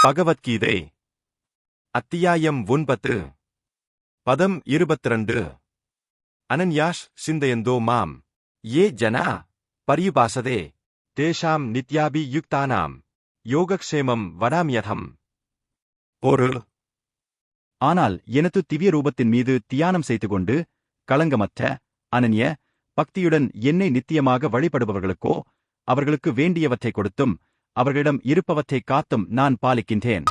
பகவத்கீதை அத்தியாயம் 9 பதம் 22 அனன்யாஷ் சிந்தயந்தோ மாம் ஏ ஜனா பரியுபாசதே தேஷாம் நித்யாபியுக்தானாம் யோகக்ஷேமம் வடாம்யதம். பொருள்: ஆனால் எனது திவ்ய ரூபத்தின் மீது தியானம் செய்து கொண்டு களங்கமற்ற அனன்ய பக்தியுடன் என்னை நித்தியமாக வழிபடுபவர்களுக்கோ அவர்களுக்கு வேண்டியவற்றை கொடுத்தும் அவர்களிடம் இருப்பவற்றை காத்தும் நான் பாலிக்கின்றேன்.